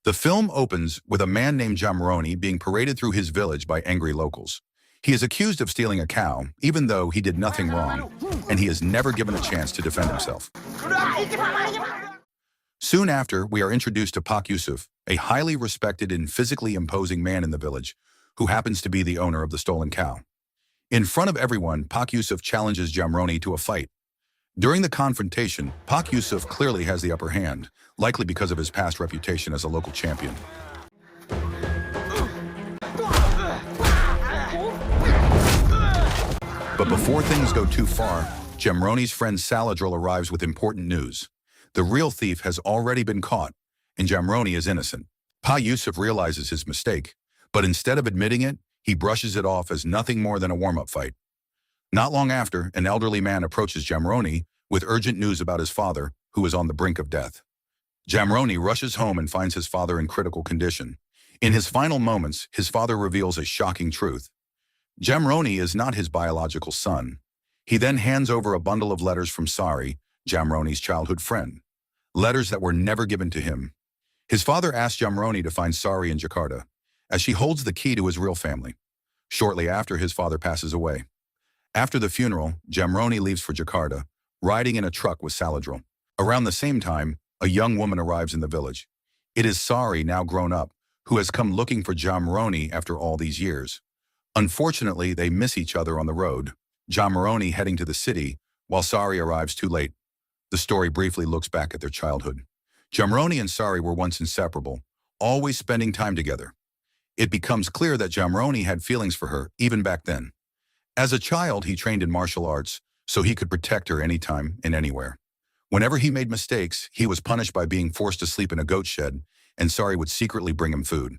The film opens with a man named Jamroni being paraded through his village by angry locals. He is accused of stealing a cow, even though he did nothing wrong, and he is never given a chance to defend himself. Soon after, we are introduced to Pak Yusuf, a highly respected and physically imposing man in the village, who happens to be the owner of the stolen cow. In front of everyone, Pak Yusuf challenges Jamroni to a fight. During the confrontation, Pak Yusuf clearly has the upper hand, likely because of his past reputation as a local champion. But before things go too far, Jamroni's friend Saladril arrives with important news. The real thief has already been caught, and Jamroni is innocent. Pak Yusuf realizes his mistake, but instead of admitting it, he brushes it off as nothing more than a warm-up fight. Not long after, an elderly man approaches Jamroni with urgent news about his father, who is on the brink of death. Jamroni rushes home and finds his father in critical condition. In his final moments, his father reveals a shocking truth. Jamroni is not his biological son. He then hands over a bundle of letters from Sari, Jamroni's childhood friend. Letters that were never given to him. His father asks Jamroni to find Sari in Jakarta, as she holds the key to his real family. Shortly after, his father passes away. After the funeral, Jamroni leaves for Jakarta, riding in a truck with Saladril. Around the same time, a young woman arrives in the village. It is Sari, now grown up, who has come looking for Jamroni after all these years. Unfortunately, they miss each other on the road, Jamroni heading to the city, while Sari arrives too late. The story briefly looks back at their childhood. Jamroni and Sari were once inseparable, always spending time together. It becomes clear that Jamroni had feelings for her even back then. As a child, he trained in martial arts so he could protect her anytime and anywhere. Whenever he made mistakes, he was punished by being forced to sleep in a goat shed, and Sari would secretly bring him food.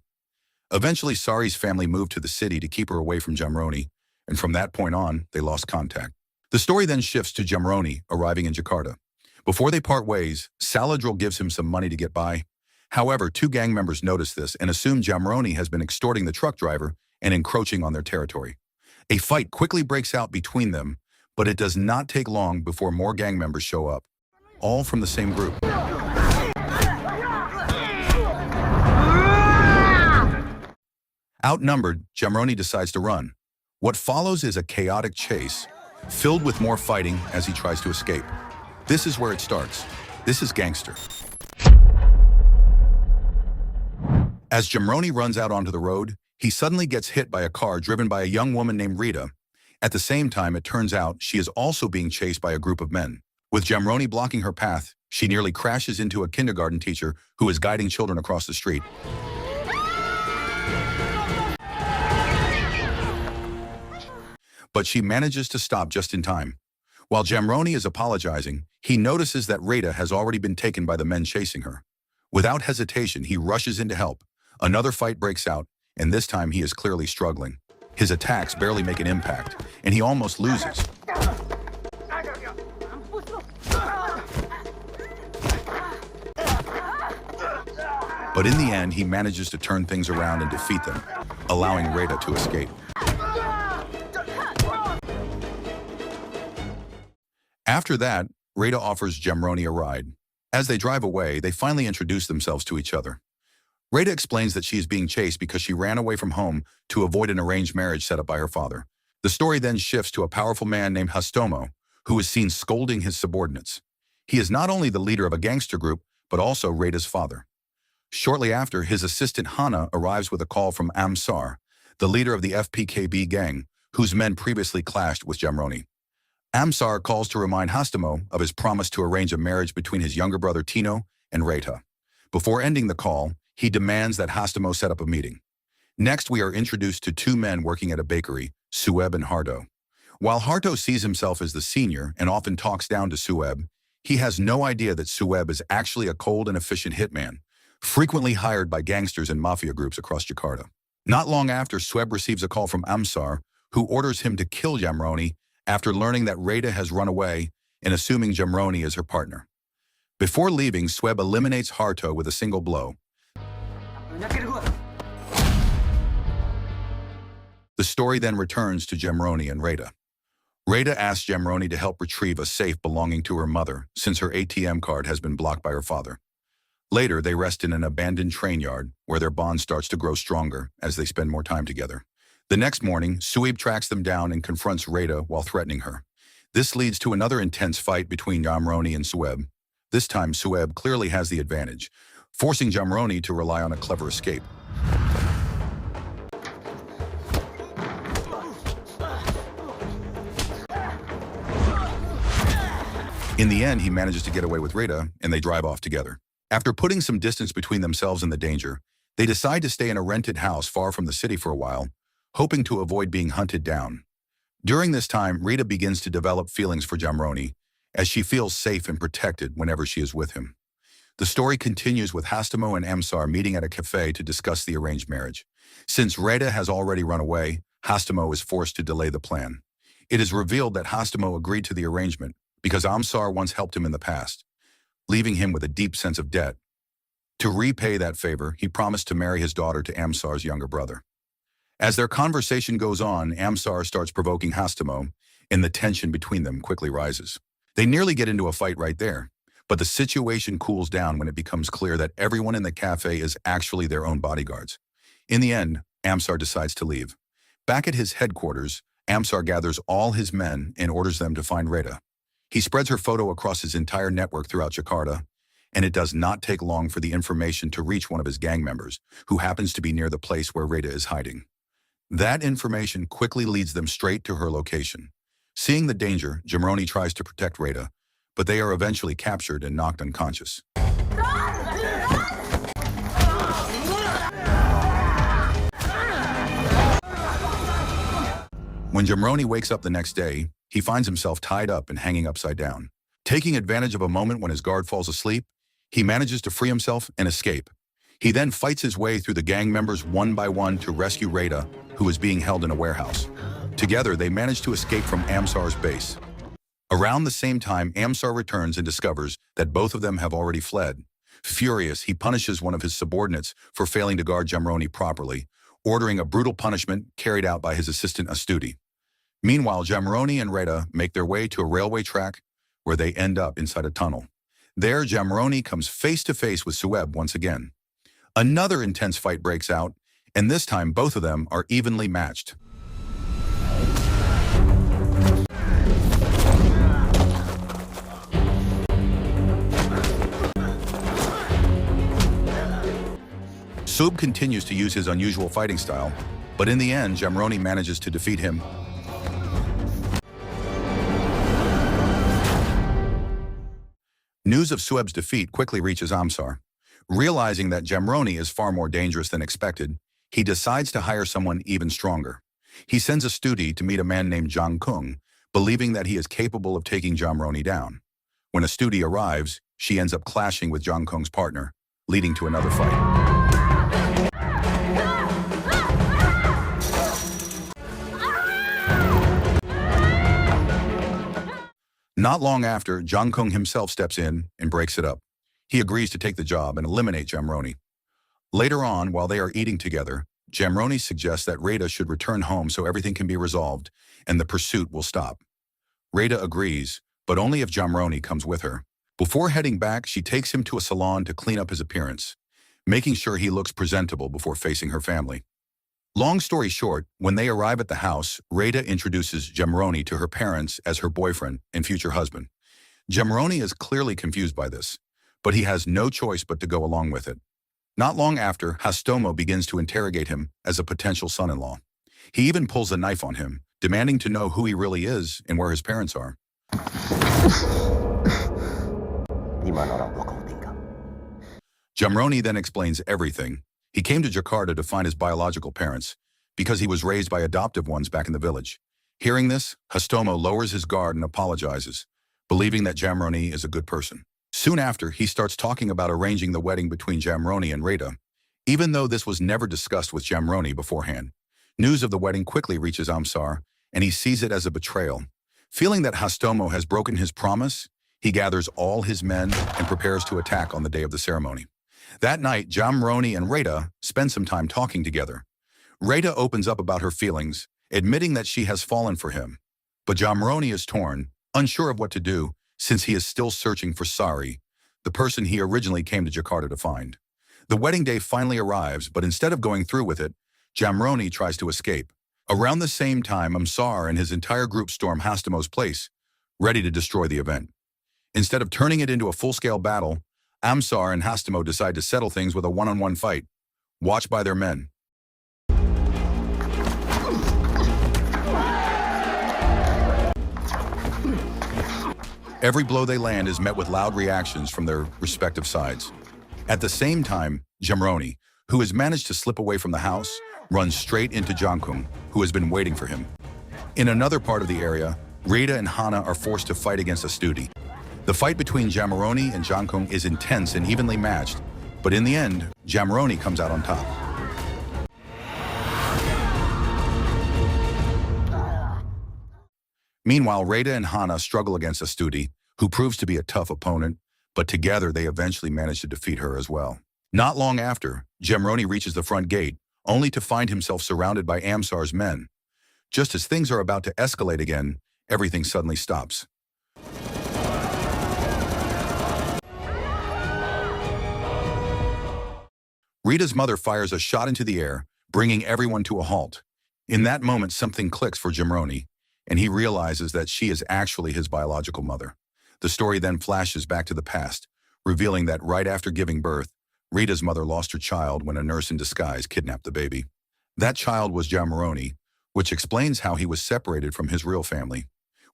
Eventually, Sari's family moved to the city to keep her away from Jamroni, and from that point on, they lost contact. The story then shifts to Jamroni arriving in Jakarta. Before they part ways, Saladril gives him some money to get by. However, two gang members notice this and assume Jamroni has been extorting the truck driver and encroaching on their territory. A fight quickly breaks out between them, but it does not take long before more gang members show up, all from the same group. Outnumbered, Jamroni decides to run. What follows is a chaotic chase, filled with more fighting as he tries to escape. This is where it starts. This is Gangster. As Jamroni runs out onto the road, he suddenly gets hit by a car driven by a young woman named Rita. At the same time, it turns out she is also being chased by a group of men. With Jamroni blocking her path, she nearly crashes into a kindergarten teacher who is guiding children across the street. But she manages to stop just in time. While Jamroni is apologizing, he notices that Rita has already been taken by the men chasing her. Without hesitation, he rushes in to help. Another fight breaks out, and this time he is clearly struggling. His attacks barely make an impact, and he almost loses. But in the end, he manages to turn things around and defeat them, allowing Rita to escape. After that, Rita offers Jamroni a ride. As they drive away, they finally introduce themselves to each other. Rita explains that she is being chased because she ran away from home to avoid an arranged marriage set up by her father. The story then shifts to a powerful man named Hastomo, who is seen scolding his subordinates. He is not only the leader of a gangster group, but also Rita's father. Shortly after, his assistant Hana arrives with a call from Amsar, the leader of the FPKB gang, whose men previously clashed with Jamroni. Amsar calls to remind Hastomo of his promise to arrange a marriage between his younger brother Tino and Rita. Before ending the call, he demands that Hastomo set up a meeting. Next, we are introduced to two men working at a bakery, Sueb and Harto. While Harto sees himself as the senior and often talks down to Sueb, he has no idea that Sueb is actually a cold and efficient hitman, frequently hired by gangsters and mafia groups across Jakarta. Not long after, Sueb receives a call from Amsar, who orders him to kill Jamroni after learning that Rita has run away and assuming Jamroni is her partner. Before leaving, Sueb eliminates Harto with a single blow. The story then returns to Jamroni and Rita. Rita asks Jamroni to help retrieve a safe belonging to her mother since her ATM card has been blocked by her father. Later, they rest in an abandoned train yard where their bond starts to grow stronger as they spend more time together. The next morning, Suib tracks them down and confronts Rada while threatening her. This leads to another intense fight between Jamroni and Sueb. This time, Sueb clearly has the advantage, forcing Jamroni to rely on a clever escape. In the end, he manages to get away with Rada, and they drive off together. After putting some distance between themselves and the danger, they decide to stay in a rented house far from the city for a while, hoping to avoid being hunted down. During this time, Rita begins to develop feelings for Jamroni, as she feels safe and protected whenever she is with him. The story continues with Hastamo and Amsar meeting at a cafe to discuss the arranged marriage. Since Rada has already run away, Hastamo is forced to delay the plan. It is revealed that Hastamo agreed to the arrangement because Amsar once helped him in the past, leaving him with a deep sense of debt. To repay that favor, he promised to marry his daughter to Amsar's younger brother. As their conversation goes on, Amsar starts provoking Hastamo, and the tension between them quickly rises. They nearly get into a fight right there, but the situation cools down when it becomes clear that everyone in the cafe is actually their own bodyguards. In the end, Amsar decides to leave. Back at his headquarters, Amsar gathers all his men and orders them to find Rada. He spreads her photo across his entire network throughout Jakarta, and it does not take long for the information to reach one of his gang members, who happens to be near the place where Rada is hiding. That information quickly leads them straight to her location. Seeing the danger, Jamroni tries to protect Rada, but they are eventually captured and knocked unconscious. When Jamroni wakes up the next day, he finds himself tied up and hanging upside down. Taking advantage of a moment when his guard falls asleep, he manages to free himself and escape. He then fights his way through the gang members one by one to rescue Rada, who is being held in a warehouse. Together, they manage to escape from Amsar's base. Around the same time, Amsar returns and discovers that both of them have already fled. Furious, he punishes one of his subordinates for failing to guard Jamroni properly, ordering a brutal punishment carried out by his assistant Astuti. Meanwhile, Jamroni and Rada make their way to a railway track where they end up inside a tunnel. There, Jamroni comes face to face with Sueb once again. Another intense fight breaks out, and this time both of them are evenly matched. Sueb continues to use his unusual fighting style, but in the end, Jamroni manages to defeat him. News of Sueb's defeat quickly reaches Amsar. Realizing that Jamroni is far more dangerous than expected, he decides to hire someone even stronger. He sends a Astuti to meet a man named Jang Kung, believing that he is capable of taking Jamroni down. When Astuti arrives, she ends up clashing with Jang Kung's partner, leading to another fight. Not long after, Jang Kung himself steps in and breaks it up. He agrees to take the job and eliminate Jamroni. Later on, while they are eating together, Jamroni suggests that Rada should return home so everything can be resolved and the pursuit will stop. Rada agrees, but only if Jamroni comes with her. Before heading back, she takes him to a salon to clean up his appearance, making sure he looks presentable before facing her family. Long story short, when they arrive at the house, Rada introduces Jamroni to her parents as her boyfriend and future husband. Jamroni is clearly confused by this, but he has no choice but to go along with it. Not long after, Hastamo begins to interrogate him as a potential son-in-law. He even pulls a knife on him, demanding to know who he really is and where his parents are. Jamroni then explains everything. He came to Jakarta to find his biological parents because he was raised by adoptive ones back in the village. Hearing this, Hastamo lowers his guard and apologizes, believing that Jamroni is a good person. Soon after, he starts talking about arranging the wedding between Jamroni and Rada, even though this was never discussed with Jamroni beforehand. News of the wedding quickly reaches Amsar, and he sees it as a betrayal. Feeling that Hastamo has broken his promise, he gathers all his men and prepares to attack on the day of the ceremony. That night, Jamroni and Rada spend some time talking together. Rada opens up about her feelings, admitting that she has fallen for him. But Jamroni is torn, unsure of what to do, since he is still searching for Sari, the person he originally came to Jakarta to find. The wedding day finally arrives, but instead of going through with it, Jamroni tries to escape. Around the same time, Amsar and his entire group storm Hastamo's place, ready to destroy the event. Instead of turning it into a full-scale battle, Amsar and Hastamo decide to settle things with a one-on-one fight, watched by their men. Every blow they land is met with loud reactions from their respective sides. At the same time, Jamroni, who has managed to slip away from the house, runs straight into Jangkung, who has been waiting for him. In another part of the area, Rita and Hana are forced to fight against Astuti. The fight between Jamroni and Jangkung is intense and evenly matched, but in the end, Jamroni comes out on top. Meanwhile, Rita and Hana struggle against Astuti, who proves to be a tough opponent, but together they eventually manage to defeat her as well. Not long after, Jamroni reaches the front gate, only to find himself surrounded by Amsar's men. Just as things are about to escalate again, everything suddenly stops. Rita's mother fires a shot into the air, bringing everyone to a halt. In that moment, something clicks for Jamroni, and he realizes that she is actually his biological mother. The story then flashes back to the past, revealing that right after giving birth, Rita's mother lost her child when a nurse in disguise kidnapped the baby. That child was Jamroni, which explains how he was separated from his real family.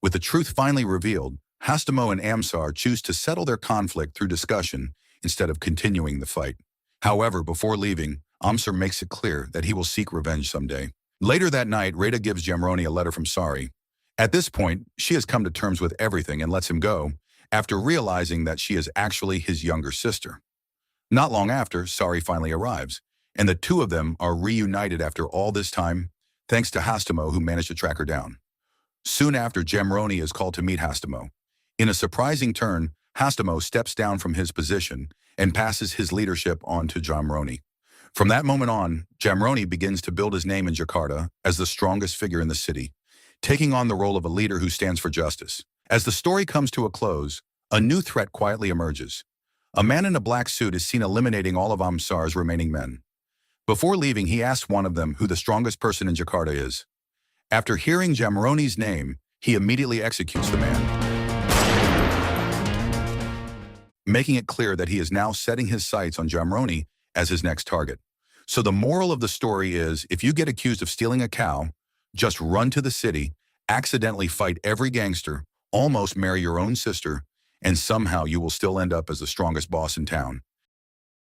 With the truth finally revealed, Hastamo and Amsar choose to settle their conflict through discussion instead of continuing the fight. However, before leaving, Amsar makes it clear that he will seek revenge someday. Later that night, Rita gives Jamroni a letter from Sari. At this point, she has come to terms with everything and lets him go, after realizing that she is actually his younger sister. Not long after, Sari finally arrives, and the two of them are reunited after all this time, thanks to Hastamo, who managed to track her down. Soon after, Jamroni is called to meet Hastamo. In a surprising turn, Hastamo steps down from his position and passes his leadership on to Jamroni. From that moment on, Jamroni begins to build his name in Jakarta as the strongest figure in the city, taking on the role of a leader who stands for justice. As the story comes to a close, a new threat quietly emerges. A man in a black suit is seen eliminating all of Amsar's remaining men. Before leaving, he asks one of them who the strongest person in Jakarta is. After hearing Jamroni's name, he immediately executes the man, making it clear that he is now setting his sights on Jamroni as his next target. So the moral of the story is, if you get accused of stealing a cow, just run to the city, accidentally fight every gangster, almost marry your own sister, and somehow you will still end up as the strongest boss in town.